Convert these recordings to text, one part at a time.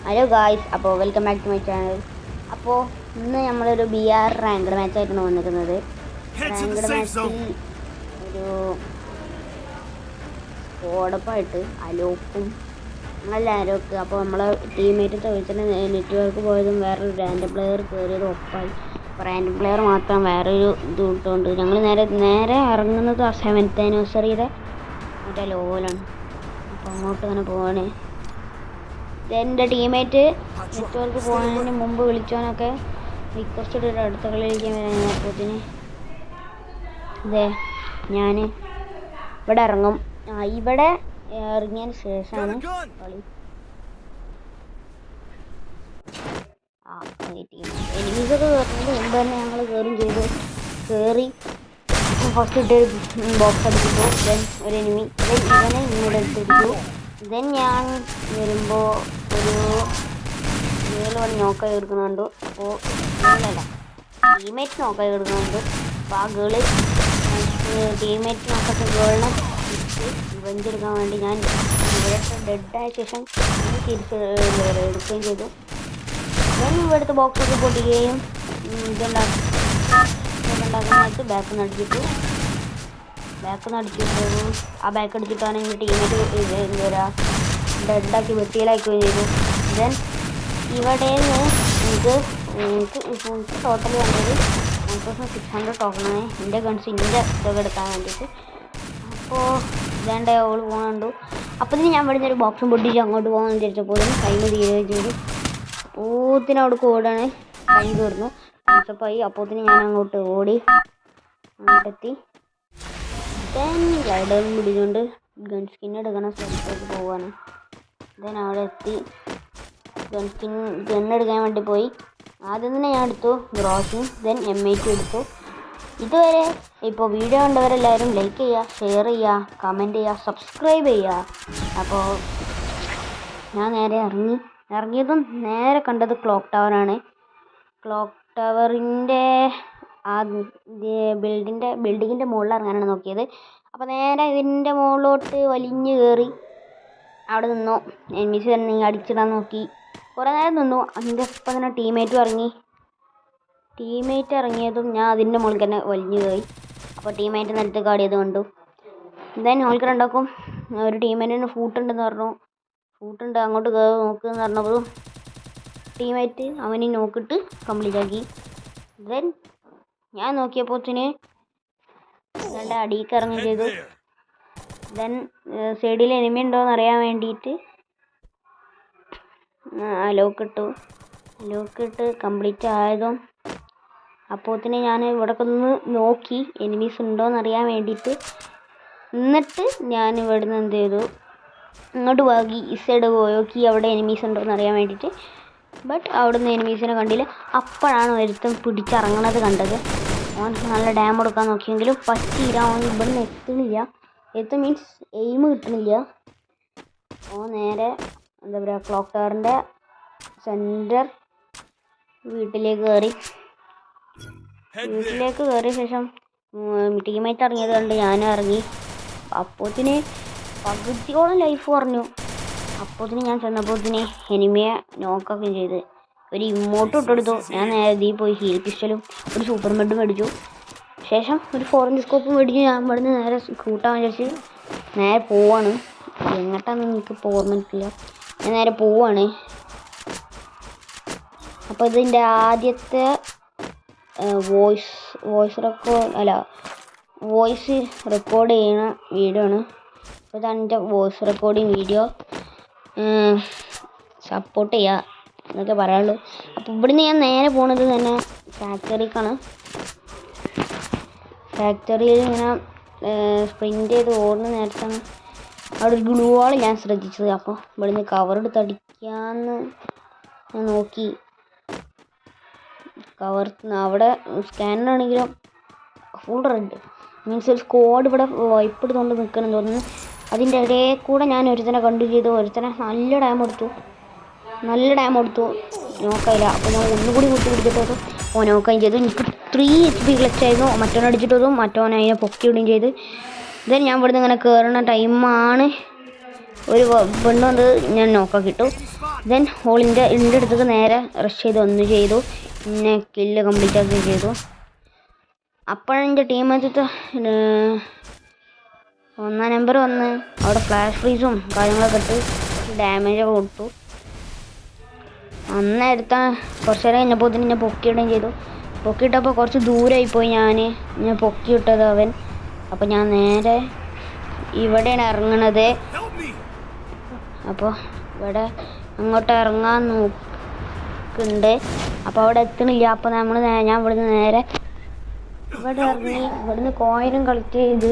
Hello guys, അപ്പോൾ welcome back to my channel. അപ്പോൾ ഇന്ന് നമ്മളൊരു BR റാങ്ക്ഡ് മാച്ചായിട്ടാണ് വന്നിരിക്കുന്നത്. റാങ്ക്ഡ് മാച്ചിൽ ഒരു ഓടപ്പായിട്ട് അലോക്കും നല്ല അലോക്ക്. അപ്പോൾ നമ്മളെ ടീമേറ്റ് ചോദിച്ചിട്ട് നെറ്റ്വർക്ക് പോയതും വേറൊരു റാൻഡം പ്ലെയർ കയറിയതും ഒപ്പായി. അപ്പോൾ റാൻഡം പ്ലെയർ മാത്രം വേറൊരു ഇത് ഇട്ടുകൊണ്ട് ഞങ്ങൾ നേരെ ഇറങ്ങുന്നത് 7th ആനിവേഴ്സറിയുടെ മറ്റേ ലോലാണ്. അപ്പോൾ അങ്ങോട്ട് ഇങ്ങനെ പോവാണ്. എൻ്റെ ടീമേറ്റ് നെറ്റ്വർക്ക് പോകുന്നതിന് മുമ്പ് വിളിച്ചവനൊക്കെ റിക്വസ്റ്റ് ഇട്ടിട്ട് അടുത്ത കളിയിലേക്ക് വരാൻ അതെ ഞാൻ ഇവിടെ ഇറങ്ങും. ഇവിടെ ഇറങ്ങിയതിന് ശേഷമാണ് കളി. എനിമീസൊക്കെ കയറുന്നതിന് മുമ്പ് തന്നെ ഞങ്ങൾ കയറി ഫസ്റ്റ് ഇട്ട് ബോക്സ് അടിച്ചിട്ടു. ദെൻ ഒരു എനിമി ഇവനെ ഇങ്ങോട്ട് എടുത്തിട്ടു. ദെൻ ഞാൻ വരുമ്പോൾ ഒരു 7 മണി നോക്കായി എടുക്കുന്നുണ്ട്. അപ്പോൾ ഗേളല്ല, ടീമേറ്റ് നോക്കായി എടുക്കുന്നുണ്ട്. അപ്പോൾ ആ ഗേള് ടീമേറ്റ് നോക്കത്തെ ഗേളിനെ വെഞ്ചെടുക്കാൻ വേണ്ടി ഞാൻ ഇവിടെ ഡെഡായ ശേഷം തിരിച്ച് എടുക്കുകയും ചെയ്തു. ഞാൻ ഇവിടുത്തെ ബോക്സൊക്കെ പൊട്ടിക്കുകയും ഇതുണ്ടാക്കുന്നതായിട്ട് ബാക്ക് നടിച്ചിട്ടു. ആ ബാക്ക് അടിച്ചിട്ടാണ് എൻ്റെ ടീമേറ്റ് എന്താ പറയുക ഡെഡാക്കി വെട്ടിയിലാക്കുകയും ചെയ്തു. ദെൻ ഇവിടെ എനിക്ക് ടോട്ടൽ വേണ്ടത് 1600 ടോക്കണാണ് എൻ്റെ ഗൺസിൻ്റെ ഇതൊക്കെ എടുക്കാൻ വേണ്ടിയിട്ട്. അപ്പോൾ ഇതേണ്ട ഓൾ പോകണുണ്ടു. അപ്പോൾ ഞാൻ ഇവിടെ ഒരു ബോക്സും പൊട്ടിച്ച് അങ്ങോട്ട് പോകാൻ വിചാരിച്ചപ്പോൾ ടൈം തീരുകയും ചെയ്തു. അപ്പോത്തിന് അവിടെ ഓടാണ്, ടൈം തീർന്നു, ടൈംസപ്പായി. അപ്പോത്തിന് ഞാൻ അങ്ങോട്ടെത്തി. ദെൻ ഗ്ലൈഡറും പിടിച്ചുകൊണ്ട് ഗൺ സ്കിൻ എടുക്കണ സ്ഥലത്തേക്ക് പോവാണ്. ദെൻ അവിടെ എത്തി ഗണ്ണെടുക്കാൻ വേണ്ടി പോയി. ആദ്യം തന്നെ ഞാൻ എടുത്തു ഗ്രോസും, ദെൻ M80 എടുത്തു. ഇതുവരെ ഇപ്പോൾ വീഡിയോ കണ്ടവരെല്ലാവരും ലൈക്ക് ചെയ്യുക, ഷെയർ ചെയ്യുക, കമൻറ്റ് ചെയ്യുക, സബ്സ്ക്രൈബ് ചെയ്യുക. അപ്പോൾ ഞാൻ ഇറങ്ങിയതും നേരെ കണ്ടത് ക്ലോക്ക് ടവറാണ്. ക്ലോക്ക് ടവറിൻ്റെ ആ ബിൽഡിങ്ങിൻ്റെ മുകളിൽ ഇറങ്ങാനാണ് നോക്കിയത്. അപ്പോൾ നേരെ ഇതിൻ്റെ മുകളിലോട്ട് വലിഞ്ഞ് കയറി അവിടെ നിന്നു. എനിമീസ് തന്നെ അടിച്ചിടാൻ നോക്കി. കുറേ നേരം നിന്നു. അതിൻ്റെ ഒപ്പം തന്നെ ടീമേറ്റ് ഇറങ്ങിയതും ഞാൻ അതിൻ്റെ മുകളിൽ തന്നെ വലിഞ്ഞ് കയറി. അപ്പോൾ ടീമേറ്റ് നിലത്ത് കാടിയത് കണ്ടു. ദെൻ ഓൾക്ക് രണ്ടാക്കും ഒരു ടീമേറ്റിന് ഫൂട്ടുണ്ടെന്ന് പറഞ്ഞു. ഫൂട്ടുണ്ട്, അങ്ങോട്ട് കയറി നോക്കുമെന്ന് പറഞ്ഞപ്പോൾ ടീമേറ്റ് അവനെ നോക്കിയിട്ട് കംപ്ലീറ്റ് ആക്കി. ദെൻ ഞാൻ നോക്കിയപ്പോഴത്തേന് രണ്ട് അടിയിലേക്ക് ഇറങ്ങി ചെയ്തു. ദെൻ സൈഡിൽ എനിമി ഉണ്ടോയെന്ന് അറിയാൻ വേണ്ടിയിട്ട് ലോക്കിട്ട് കംപ്ലീറ്റ് ആയതും അപ്പോഴത്തേന് ഞാൻ ഇവിടെ ഒന്ന് നോക്കി എനിമീസ് ഉണ്ടോയെന്ന് അറിയാൻ വേണ്ടിയിട്ട്. എന്നിട്ട് ഞാൻ ഇവിടുന്ന് എന്ത് ചെയ്തു, ഇങ്ങോട്ട് പോയി ഈ സൈഡ് പോയോക്കി അവിടെ എനിമീസ് ഉണ്ടോയെന്ന് അറിയാൻ വേണ്ടിയിട്ട്. ബട്ട് അവിടുന്ന് എനിമീസിനെ കണ്ടില്ല. അപ്പോഴാണ് ഒരുത്തൻ പിടിച്ചിറങ്ങണത് കണ്ടത്. ഓൻ നല്ല ഡാം കൊടുക്കാൻ നോക്കിയെങ്കിലും പറ്റിയില്ല. ഓൻ ഇവിടുന്ന് എത്തുന്നില്ല. മീൻസ് എയിം കിട്ടണില്ല. ഓൻ നേരെ എന്താ പറയുക ക്ലോക്ക് ടവറിൻ്റെ സെൻറ്റർ വീട്ടിലേക്ക് കയറിയ ശേഷം ടീമേറ്റ് ഇറങ്ങിയത് കണ്ട് ഞാനും ഇറങ്ങി. അപ്പോഴത്തേന് പകുതിയോളം ലൈഫ് കുറഞ്ഞു. അപ്പോഴത്തേന് ഞാൻ ചെന്നപ്പോഴത്തേന് എനിമിയെ നോക്കുകയും ചെയ്ത് ഒരു ഇമോട്ട് ഇട്ടെടുത്തു. ഞാൻ നേരെ ഇതിൽ പോയി ഹീൽ പിസ്റ്റലും ഒരു സൂപ്പർ മെഡും മേടിച്ചു. ശേഷം ഒരു 4 സ്കോപ്പും മേടിച്ച് ഞാൻ ഇവിടുന്ന് നേരെ കൂട്ടാൻ വിചാരിച്ച് നേരെ പോവാണ്. എങ്ങോട്ടാന്ന് എനിക്ക് ഓർമ്മയില്ല. ഞാൻ നേരെ പോവാണ്. അപ്പോൾ ഇതിൻ്റെ ആദ്യത്തെ വോയിസ് റെക്കോർഡ് ചെയ്യുന്ന വീഡിയോ ആണ്. അപ്പോൾ ഇതാണ് എൻ്റെ വോയിസ് റെക്കോർഡിങ് വീഡിയോ. സപ്പോർട്ട് ചെയ്യുക എന്നൊക്കെ പറയാനുള്ളൂ. അപ്പോൾ ഇവിടുന്ന് ഞാൻ നേരെ പോണത് തന്നെ ഫാക്ടറിക്കാണ്. ഫാക്ടറിയിൽ ഇങ്ങനെ സ്പ്രിൻ്റ് ചെയ്ത് ഓടുന്ന നേരത്താണ് അവിടെ ഒരു ഗ്ലൂ വാൾ ഞാൻ ശ്രദ്ധിച്ചത്. അപ്പോൾ ഇവിടുന്ന് കവറെടുത്ത് അടിക്കാമെന്ന് ഞാൻ നോക്കി. അവിടെ സ്കാനറാണെങ്കിലും ഫുൾ റെഡ്, മീൻസ് ഒരു സ്ക്വാഡ് ഇവിടെ വൈപ്പ് എടുത്തുകൊണ്ട് നിൽക്കണം തോന്നുന്നു. അതിൻ്റെ ഇടയിൽ കൂടെ ഞാൻ ഒരുത്തനെ കണ്ടു ചെയ്തു. ഒരുത്തനെ നല്ല ഡാം കൊടുത്തു നോക്കായില്ല. അപ്പോൾ ഞാൻ ഒന്നുകൂടി പിടിച്ചിട്ടു ഓൻ നോക്കുകയും ചെയ്തു. എനിക്ക് 3 HP ക്ലച്ചായിരുന്നു. മറ്റോനെ അടിച്ചിട്ടതും മറ്റോനെ അതിനെ പൊക്കിയിടുകയും ചെയ്ത്. ദെൻ ഞാൻ ഇവിടുന്ന് ഇങ്ങനെ കയറുന്ന ടൈമാണ് ഒരു പെണ്ണ് വന്ന് ഞാൻ നോക്കാക്കി ഇട്ടു. ദെൻ ഓളിൻ്റെ അടുത്തേക്ക് നേരെ റഷ് ചെയ്ത് ഒന്ന് ചെയ്തു, പിന്നെ കില്ല് കംപ്ലീറ്റ് ആക്കുകയും ചെയ്തു. അപ്പോഴാണ് എൻ്റെ ടീമേറ്റത്തെ 1-ാം നമ്പർ വന്ന് അവിടെ ഫ്ലാഷ് ഫ്രീസും കാര്യങ്ങളൊക്കെ ഇട്ട് ഡാമേജൊക്കെ കൊടുത്തു. അന്നെടുത്താൽ കുറച്ച് നേരം കഴിഞ്ഞപ്പോൾ തന്നെ ഞാൻ പൊക്കിയിടുകയും ചെയ്തു. പൊക്കിയിട്ടപ്പോൾ കുറച്ച് ദൂരമായിപ്പോയി ഞാൻ പൊക്കിയിട്ടത് അവൻ. അപ്പോൾ ഞാൻ നേരെ ഇവിടെയാണ് ഇറങ്ങണത്. അപ്പോൾ ഇവിടെ അങ്ങോട്ട് ഇറങ്ങാൻ നോക്കുന്നുണ്ട്. അപ്പോൾ അവിടെ എത്തണില്ല. അപ്പോൾ ഞാൻ ഇവിടുന്ന് നേരെ ഇവിടെ ഇറങ്ങി ഇവിടുന്ന് കോയിനും കളക്ട് ചെയ്ത്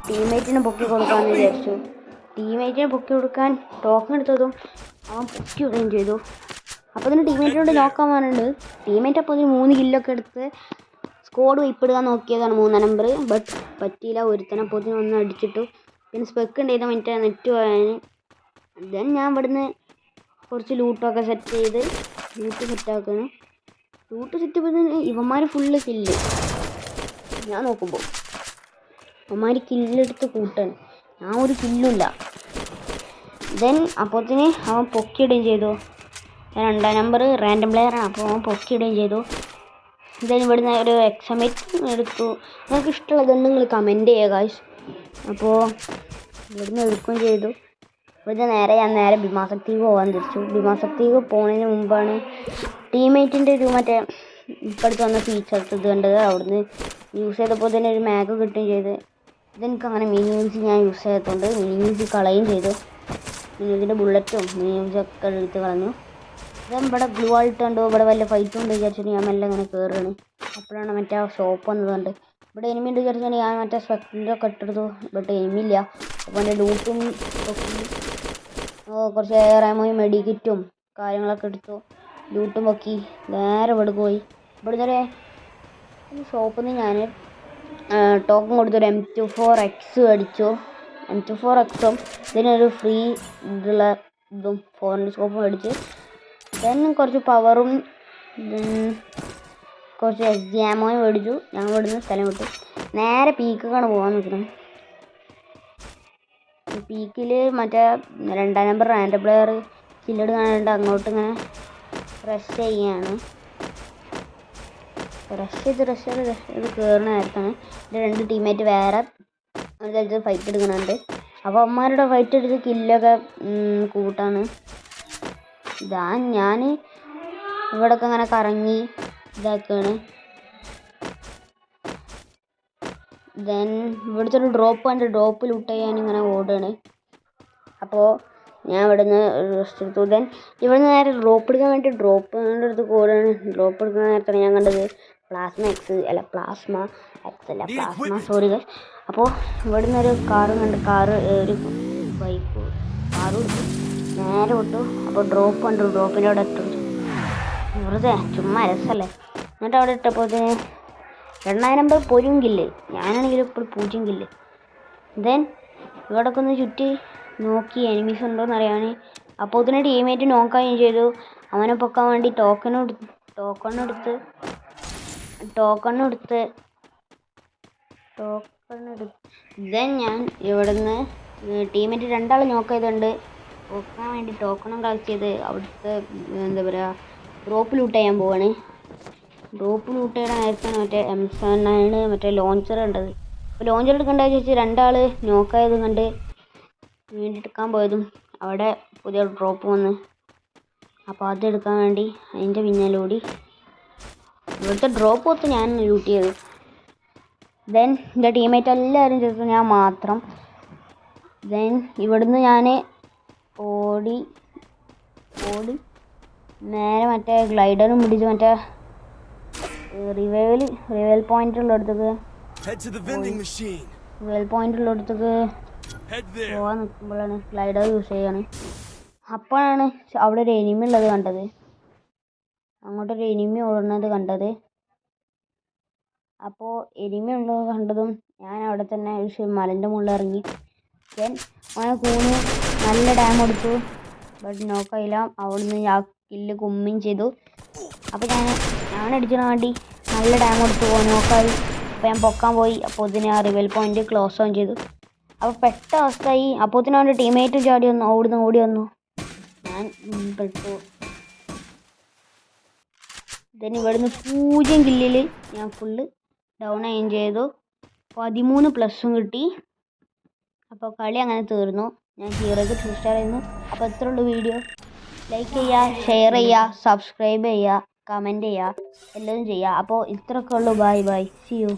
ടീമേറ്റിന് പൊക്കി കൊടുക്കാമെന്ന് വിചാരിച്ചു. ടീമേറ്റിനെ പൊക്കി കൊടുക്കാൻ ടോക്കൺ എടുത്തതും അവൻ പൊക്കി വിടുകയും ചെയ്തു. അപ്പോൾ അതിന് ടീമേറ്റിനോട് നോക്കാൻ പറഞ്ഞിട്ടുണ്ട്. ടീമേറ്റ് അപ്പോൾ അതിന് 3 കില്ലൊക്കെ എടുത്ത് സ്കോഡ് വൈപ്പിടുക നോക്കിയതാണ് 3-ാം നമ്പർ. ബട്ട് പറ്റിയില്ല. ഒരുത്തനെ അപ്പോൾ ഇതിന് ഒന്ന് അടിച്ചിട്ടു. പിന്നെ സ്പെക്ക് ഉണ്ടായിരുന്ന മറ്റേ നെറ്റ് പോയാൻ. ദെൻ ഞാൻ ഇവിടുന്ന് കുറച്ച് ലൂട്ടൊക്കെ സെറ്റ് ചെയ്ത് സെറ്റാക്കണം. ലൂട്ട് സെറ്റ് ചെയ്തപ്പോൾ ഇവന്മാർ ഫുള്ള് കില്ല്. ഞാൻ നോക്കുമ്പോൾ ഇവന്മാർ കില്ലെടുത്ത് കൂട്ടാണ്. ഞാൻ ഒരു കില്ലുമില്ല. ദെൻ അപ്പോഴത്തേന് അവൻ പൊക്കിയിടുകയും ചെയ്തു. 2-ാം നമ്പർ റാൻഡം പ്ലെയറാണ്. അപ്പോൾ അവൻ പൊക്കിയിടുകയും ചെയ്തു. ദെൻ ഇവിടുന്ന് ഒരു എക്സമേറ്റ് എടുത്തു. നിങ്ങൾക്ക് ഇഷ്ടമുള്ള ഗണ്ണ് നിങ്ങൾ കമൻറ്റ് ചെയ്യുക ഗായ്സ്. അപ്പോൾ ഇവിടുന്ന് എടുക്കുകയും ചെയ്തു. ഇവിടുന്ന് ഞാൻ നേരെ ഭീമാസക്തിക്ക് പോകാൻ തിരിച്ചു. ഭീമാസക്തിക്ക് പോകുന്നതിന് മുമ്പാണ് ടീമേറ്റിൻ്റെ ഒരു മറ്റേ ഇപ്പോഴത്തെ വന്ന ഫീച്ചേഴ്സ് ഇത് കണ്ടത്. അവിടുന്ന് യൂസ് ചെയ്തപ്പോൾ തന്നെ ഒരു മാഗ് കിട്ടുകയും ചെയ്ത്. ഇതെനിക്ക് അങ്ങനെ മിനി യൂസ് ഞാൻ യൂസ് ചെയ്തതുകൊണ്ട് മിനി യൂസ് കളയുകയും ചെയ്തു. മിനി യൂസിൻ്റെ ബുള്ളറ്റും മിനി യൂസൊക്കെ എടുത്ത് കളഞ്ഞു. ഞാൻ ഇവിടെ ഗ്ലൂ ആയിട്ടുണ്ടോ ഇവിടെ വല്ല ഫൈറ്റും ഉണ്ട് വിചാരിച്ചിട്ട് ഞാൻ മെല്ലെ അങ്ങനെ കയറുകയാണ്. അപ്പോഴാണ് മറ്റേ ആ ഷോപ്പ് വന്നതുകൊണ്ട് ഇവിടെ എനിമി ഉണ്ട് വിചാരിച്ചാൽ ഞാൻ മറ്റേ സ്പെക്റ്റിൻ്റെയൊക്കെ ഇട്ടെടുത്തു. ബട്ട് എനിമില്ല. അപ്പോൾ എൻ്റെ ലൂട്ടും പൊക്കി കുറച്ച് എയറാമോയും മെഡിക്കിറ്റും കാര്യങ്ങളൊക്കെ എടുത്തു. ലൂട്ടും പൊക്കി നേരെ ഇവിടെ പോയി. ഇവിടുന്ന് ഒരു ഷോപ്പിൽ നിന്ന് ഞാൻ ടോക്കൺ കൊടുത്തൊരു M24X അടിച്ചു. M24Xും ഇതിനൊരു ഫ്രീ ഇതുള്ള ഇതും 400 സ്കോപ്പും അടിച്ച്. ദെൻ കുറച്ച് പവറും കുറച്ച് SG ആമോയും മേടിച്ചു. ഞാൻ ഇവിടുന്ന് സ്ഥലം വിട്ടു. നേരെ പീക്കൊക്കെയാണ് പോകാൻ നിൽക്കുന്നത്. പീക്കിൽ മറ്റേ 2-ാം നമ്പർ റാൻഡം പ്ലെയർ കില്ലെടുക്കാനുണ്ട്. അങ്ങോട്ട് ഇങ്ങനെ റഷ് ചെയ്യാണ്. റഷ് ചെയ്ത് കയറുന്ന നേരത്താണ് എൻ്റെ 2 ടീമേറ്റ് വേറെ ഒരു സ്ഥലത്ത് ഫൈറ്റ് എടുക്കുന്നുണ്ട്. അപ്പോൾ അമ്മമാരുടെ ഫൈറ്റ് എടുത്ത് കില്ലൊക്കെ കൂട്ടാണ്. ഞാൻ ഇവിടെയൊക്കെ ഇങ്ങനെ കറങ്ങി ഇതാക്കുകയാണ്. ദെൻ ഇവിടുത്തെ ഒരു ഡ്രോപ്പ് ഉണ്ട്. ഡ്രോപ്പ് ലൂട്ട് ചെയ്യാൻ ഇങ്ങനെ ഓടുകയാണ്. അപ്പോൾ ഞാൻ ഇവിടെ നിന്ന് റെസ്റ്റ് എടുത്തു. ദെൻ ഇവിടെ നേരെ ഡ്രോപ്പ് എടുക്കാൻ വേണ്ടി ഡ്രോപ്പിൻ്റെ അടുത്ത് ഓടുകയാണ്. ഡ്രോപ്പ് എടുക്കുന്ന നേരത്താണ് ഞാൻ കണ്ടത് പ്ലാസ്മ എക്സ് അല്ല സോറി ഗൈസ്. അപ്പോൾ ഇവിടെ നിന്നൊരു കാറ് കണ്ട് ഒരു ബൈക്ക് കാറും എടുത്തു നേരെ വിട്ടു. അപ്പോൾ ഡ്രോപ്പ് കണ്ടു. ഡ്രോപ്പിൻ്റെ അവിടെ ഇട്ടു. വെറുതെ ചുമ്മാ രസമല്ലേ. എന്നിട്ട് അവിടെ ഇട്ടപ്പോൾ 2-ാം നമ്പർ പൊരും കില്ല്. ഞാനാണെങ്കിൽ ഇപ്പോൾ 0 കില്ല്. ദെൻ ഇവിടെയൊക്കെ ഒന്ന് ചുറ്റി നോക്കി എനിമീസ് ഉണ്ടോയെന്ന് അറിയാൻ. അപ്പോൾ ഇതിനെ ടീമേറ്റ് നോക്കുകയും ചെയ്തു. അവനെ പൊക്കാൻ വേണ്ടി ടോക്കൺ എടുത്ത് ദെൻ ഞാൻ ഇവിടുന്ന് ടീമേറ്റ് 2 ആൾ നോക്ക് ചെയ്തുകൊണ്ട് പൊക്കാൻ വേണ്ടി ടോക്കണും കളക്ട് ചെയ്ത് അവിടുത്തെ എന്താ പറയുക ഡ്രോപ്പ് ലൂട്ട് ചെയ്യാൻ പോവാണ്. ഡ്രോപ്പ് ലൂട്ട് ചെയ്യണ നേരത്താണ് മറ്റേ M79 മറ്റേ ലോഞ്ചർ കണ്ടത്. അപ്പോൾ ലോഞ്ചർ എടുക്കേണ്ട വെച്ച് 2 ആൾ നോക്കായത് കണ്ട് എടുക്കാൻ പോയതും അവിടെ പുതിയ ഡ്രോപ്പ് വന്ന്. അപ്പോൾ അതെടുക്കാൻ വേണ്ടി അതിൻ്റെ പിന്നാലോടി ഇവിടുത്തെ ഡ്രോപ്പ് ഒത്ത് ഞാൻ ലൂട്ട് ചെയ്തു. ദെൻ എൻ്റെ ടീമേറ്റ് എല്ലാവരും ചെയ്തു, ഞാൻ മാത്രം. ദെൻ ഇവിടുന്ന് ഞാൻ ഓടി നേരെ മറ്റേ ഗ്ലൈഡറും പിടിച്ച് മറ്റേ റിവൈൽ പോയിന്റ് ഉള്ളിടത്തേക്ക് പോകാൻ നിൽക്കുമ്പോഴാണ് ഗ്ലൈഡർ യൂസ് ചെയ്യാണ്. അപ്പോഴാണ് അവിടെ ഒരു എനിമി ഉള്ളത് കണ്ടത്. അങ്ങോട്ടൊരു എനിമി ഓടുന്നത് കണ്ടത്. അപ്പോൾ എനിമി ഉള്ളത് കണ്ടതും ഞാൻ അവിടെ തന്നെ ഒരു മലൻ്റെ മുകളിൽ ഇറങ്ങി. ദെൻ അവനെ കൂണ് നല്ല ഡാം കൊടുത്തു. ബട്ട് നോക്കായില്ല. അവിടുന്ന് ആ കില്ല് കുമ്മിയും ചെയ്തു. അപ്പോൾ ഞാൻ അടിച്ചിടാൻ വേണ്ടി നല്ല ഡാം കൊടുത്തു. നോക്കായി. അപ്പോൾ ഞാൻ പൊക്കാൻ പോയി. അപ്പോൾ ഇതിന് ആ റിവൽ പോയിന്റ് ക്ലോസ് ഓൺ ചെയ്തു. അപ്പോൾ പെട്ട അവസ്ഥയായി. അപ്പോഴത്തേനും അവൻ്റെ ടീമേറ്റും ചാടി വന്നു, ഓടി വന്നു. ഞാൻ പെട്ടു. then ഇവിടുന്ന് 0 കില്ലിൽ ഞാൻ ഫുള്ള് ഡൗൺ ആയും ചെയ്തു. 13 പ്ലസും കിട്ടി. അപ്പോൾ കളി അങ്ങനെ തീർന്നു. ഞാൻ ഹീറോയ്ക്ക് 2 സ്റ്റാർ ആയിരുന്നു. അപ്പോൾ ഇത്രേ ഉള്ളൂ വീഡിയോ. ലൈക്ക് ചെയ്യുക, ഷെയർ ചെയ്യുക, സബ്സ്ക്രൈബ് ചെയ്യുക, കമൻറ്റ് ചെയ്യുക, എല്ലാം ചെയ്യുക. അപ്പോൾ ഇത്രയൊക്കെ ഉള്ളൂ. Bye bye, see U.